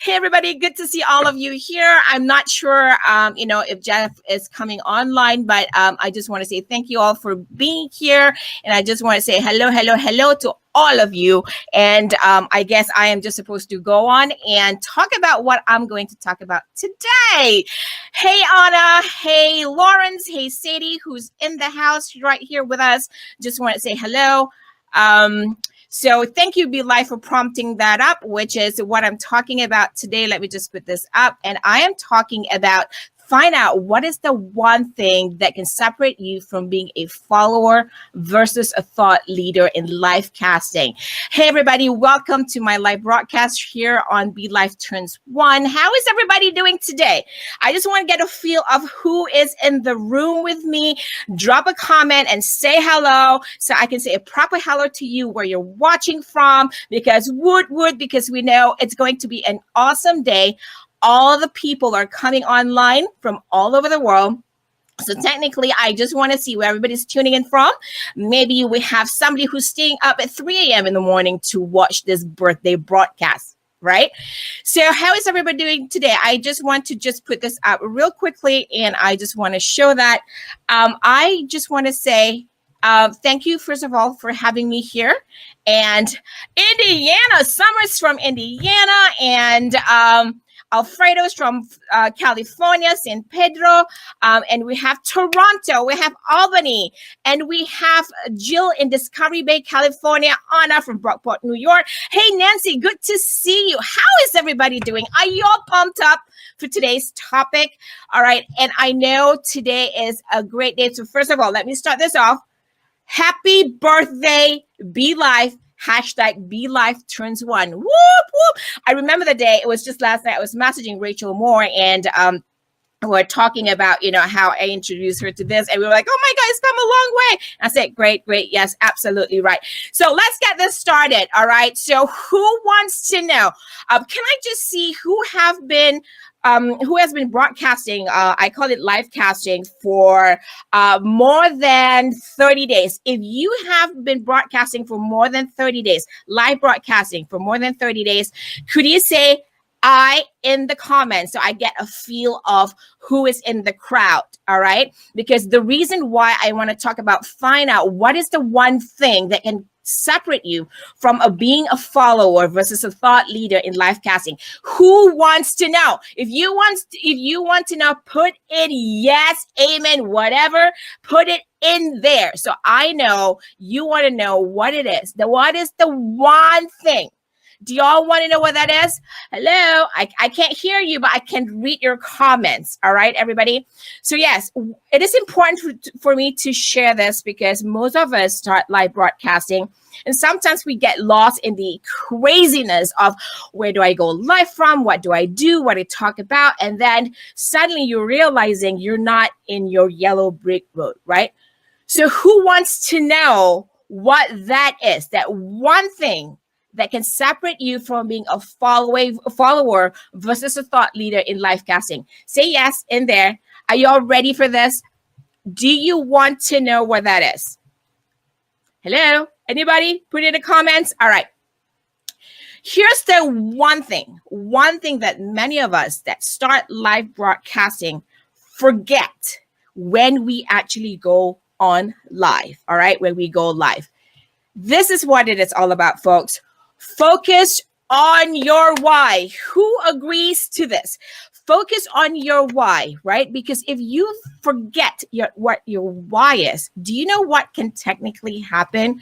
Hey, everybody. Good to see all of you here. I'm not sure, if Jeff is coming online, but I just want to say thank you all for being here. And I just want to say hello to all of you. And I guess I am just supposed to go on and talk about what I'm going to talk about today. Hey, Anna. Hey, Lawrence. Hey, Sadie, who's in the house right here with us. Just want to say hello. So thank you, BeLive, for prompting that up, which is what I'm talking about today. Let me just put this up. And I am talking about find out what is the one thing that can separate you from being a follower versus a thought leader in live casting. Hey, everybody, welcome to my live broadcast here on BeLive Turns 1. How is everybody doing today? I just want to get a feel of who is in the room with me. Drop a comment and say hello so I can say a proper hello to you where you're watching from, because because we know it's going to be an awesome day. All the people are coming online from all over the world. So technically, I just want to see where everybody's tuning in from. Maybe we have somebody who's staying up at 3 a.m. in the morning to watch this birthday broadcast, right? So how is everybody doing today? I just want to just put this up real quickly, and I just want to show that. I just want to say, thank you, first of all, for having me here. And Indiana, Summer's from Indiana, and Alfredo's from California, San Pedro, and we have Toronto, we have Albany, and we have Jill in Discovery Bay, California, Anna from Brockport, New York. Hey, Nancy, good to see you. How is everybody doing? Are you all pumped up for today's topic? All right, and I know today is a great day. So first of all, let me start this off. Happy birthday, BeLive. Hashtag BeLive Turns 1. Whoop, whoop. I remember the day, it was just last night, I was messaging Rachel Moore, and we're talking about, how I introduced her to this. And we were like, oh my God, it's come a long way. And I said, great. Yes, absolutely right. So let's get this started. All right. So who wants to know? Can I just see who has been broadcasting, I call it live casting, for more than 30 days. If you have been broadcasting for more than 30 days, live broadcasting for more than 30 days, could you say I in the comments so I get a feel of who is in the crowd, all right? Because the reason why I want to talk about find out what is the one thing that can separate you from being a follower versus a thought leader in live casting. Who wants to know? If you want to know, put in yes, amen, whatever, put it in there. So I know you want to know what it is. What is the one thing? Do y'all want to know what that is? Hello, I can't hear you, but I can read your comments. All right, everybody. So yes, it is important for me to share this because most of us start live broadcasting, and sometimes we get lost in the craziness of where do I go live from? What do I do? What I talk about? And then suddenly you're realizing you're not in your yellow brick road, right? So who wants to know what that is? That one thing that can separate you from being a follower versus a thought leader in live casting. Say yes in there. Are you all ready for this? Do you want to know what that is? Hello? Anybody? Put it in the comments. All right. Here's the one thing that many of us that start live broadcasting forget when we actually go on live. All right, when we go live. This is what it is all about, folks. Focus on your why. Who agrees to this? Focus on your why, right? Because if you forget what your why is, do you know what can technically happen?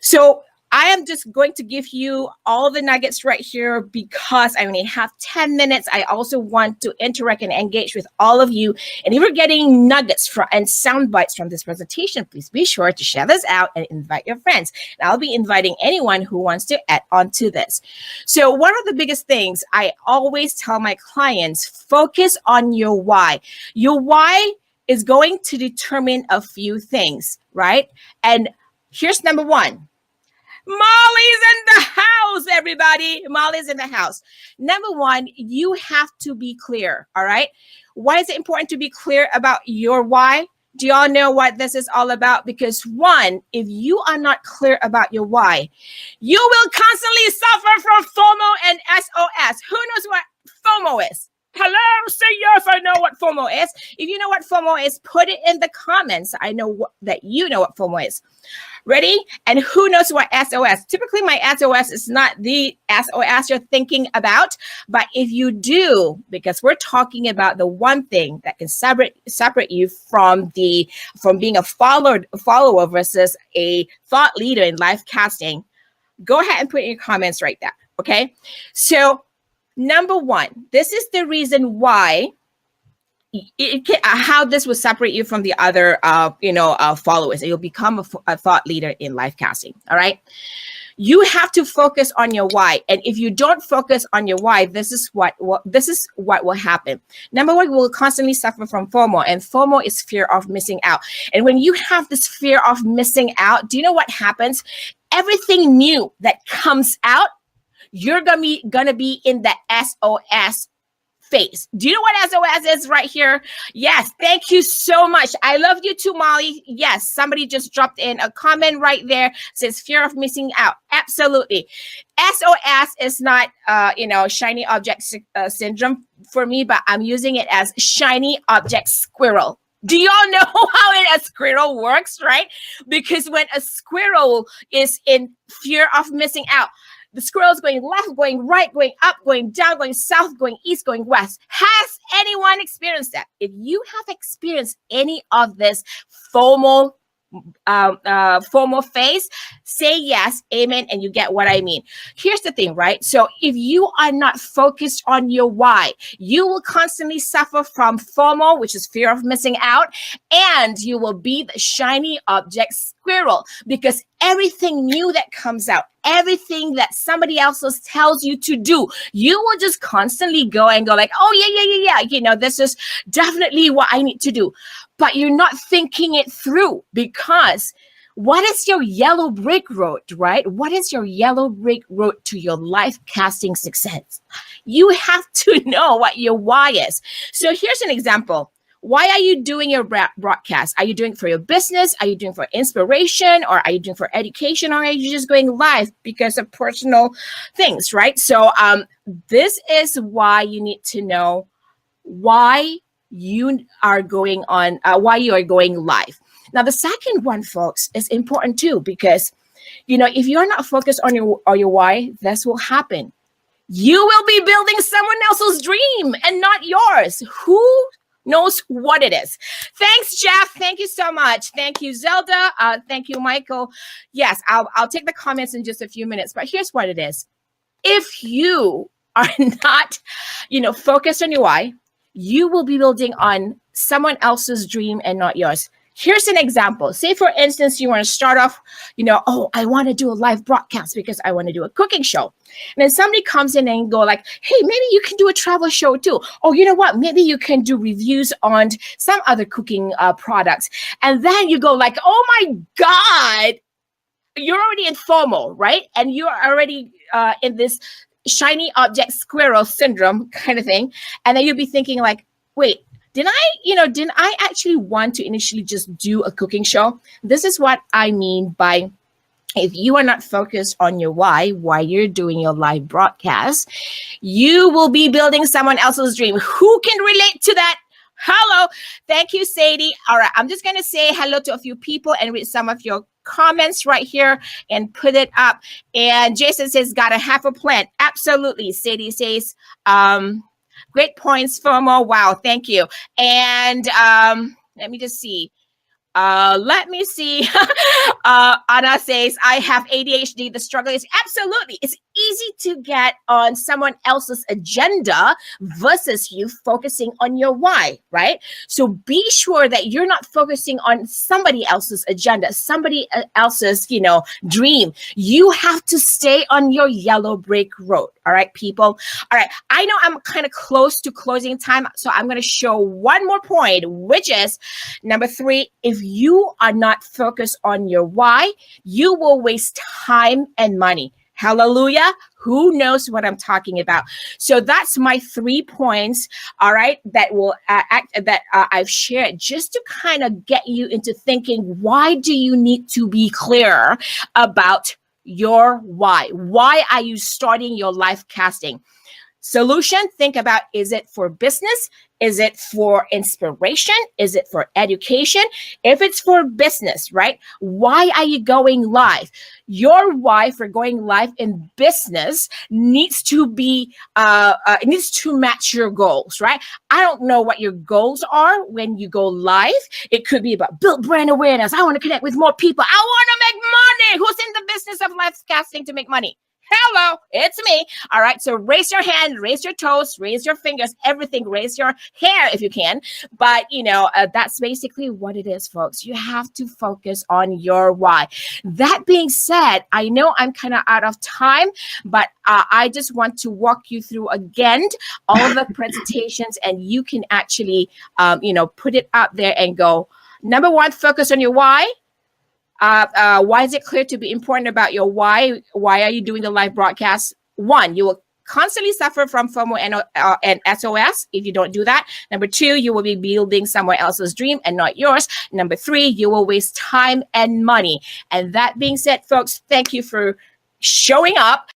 So I am just going to give you all the nuggets right here because I only have 10 minutes. I also want to interact and engage with all of you. And if you're getting nuggets and sound bites from this presentation, please be sure to share this out and invite your friends. And I'll be inviting anyone who wants to add on to this. So one of the biggest things I always tell my clients, focus on your why. Your why is going to determine a few things, right? And here's number one. Molly's in the house, everybody. Molly's in the house. Number one, you have to be clear, all right? Why is it important to be clear about your why? Do y'all know what this is all about? Because one, if you are not clear about your why, you will constantly suffer from FOMO and SOS. Who knows what FOMO is, put it in the comments. I know that you know what FOMO is. Ready? And who knows what SOS? Typically, my SOS is not the SOS you're thinking about. But if you do, because we're talking about the one thing that can separate you from being a follower versus a thought leader in life casting, go ahead and put in your comments right there. Okay. So number one, this is the reason why how this will separate you from the other, followers. You'll become a thought leader in life casting. All right. You have to focus on your why. And if you don't focus on your why, this is what will happen. Number one, we'll constantly suffer from FOMO, and FOMO is fear of missing out. And when you have this fear of missing out, do you know what happens? Everything new that comes out, you're gonna be in the SOS phase. Do you know what SOS is right here? Yes, thank you so much. I love you too, Molly. Yes, somebody just dropped in a comment right there, says fear of missing out. Absolutely. SOS is not, shiny object syndrome for me, but I'm using it as shiny object squirrel. Do y'all know how a squirrel works, right? Because when a squirrel is in fear of missing out, the squirrel is going left, going right, going up, going down, going south, going east, going west. Has anyone experienced that? If you have experienced any of this FOMO phase, say yes, amen, and you get what I mean. Here's the thing, right? So if you are not focused on your why, you will constantly suffer from FOMO, which is fear of missing out, and you will be the shiny object squirrel, because everything new that comes out, everything that somebody else tells you to do, you will just constantly go like, oh yeah, this is definitely what I need to do. But you're not thinking it through, because what is your yellow brick road, right? What is your yellow brick road to your life casting success? You have to know what your why is. So here's an example. Why are you doing your broadcast? Are you doing it for your business? Are you doing it for inspiration? Or are you doing it for education? Or are you just going live because of personal things, right? So this is why you need to know why you are going on, why you are going live. Now, the second one, folks, is important too, because, if you're not focused on your why, this will happen. You will be building someone else's dream and not yours. Who knows what it is? Thanks, Jeff. Thank you so much. Thank you, Zelda. Thank you, Michael. Yes, I'll take the comments in just a few minutes, but here's what it is. If you are not, focused on your why, you will be building on someone else's dream and not yours. Here's an example. Say, for instance, you want to start off, I want to do a live broadcast because I want to do a cooking show. And then somebody comes in and go like, hey, maybe you can do a travel show too. Oh, you know what? Maybe you can do reviews on some other cooking products. And then you go like, oh my God, you're already in FOMO, right? And you're already in this shiny object squirrel syndrome kind of thing. And then you'll be thinking like, wait, didn't I actually want to initially just do a cooking show? This is what I mean by, if you are not focused on your why you're doing your live broadcast, you will be building someone else's dream. Who can relate to that? Hello. Thank you, Sadie. All right. I'm just going to say hello to a few people and read some of your comments right here and put it up. And Jason says, got to have a plan. Absolutely. Sadie says, great points, FOMO. Wow. Thank you. And let me just see. Anna says, I have ADHD. The struggle is absolutely. It's easy to get on someone else's agenda versus you focusing on your why, right? So be sure that you're not focusing on somebody else's agenda, somebody else's, dream. You have to stay on your yellow brick road. All right, people. All right. I know I'm kind of close to closing time, so I'm going to show one more point, which is number 3. If you are not focused on your why, you will waste time and money. Hallelujah. Who knows what I'm talking about? So that's my 3 points. All right. That will I've shared just to kind of get you into thinking, why do you need to be clear about your why? Why are you starting your live casting? Solution, think about, is it for business? Is it for inspiration? Is it for education? If it's for business, right? Why are you going live? Your why for going live in business needs to be, it needs to match your goals, right? I don't know what your goals are when you go live. It could be about build brand awareness. I want to connect with more people. I want to make money. Who's in the business of live casting to make money? Hello, it's me. All right. So raise your hand, raise your toes, raise your fingers, everything, raise your hair if you can. But, that's basically what it is, folks. You have to focus on your why. That being said, I know I'm kind of out of time, but I just want to walk you through again all of the presentations, and you can actually, put it out there and go, number one, focus on your why. Why is it clear to be important about your why? Why are you doing the live broadcast? One, you will constantly suffer from FOMO and SOS if you don't do that. Number two, you will be building someone else's dream and not yours. Number three, you will waste time and money. And that being said, folks, thank you for showing up.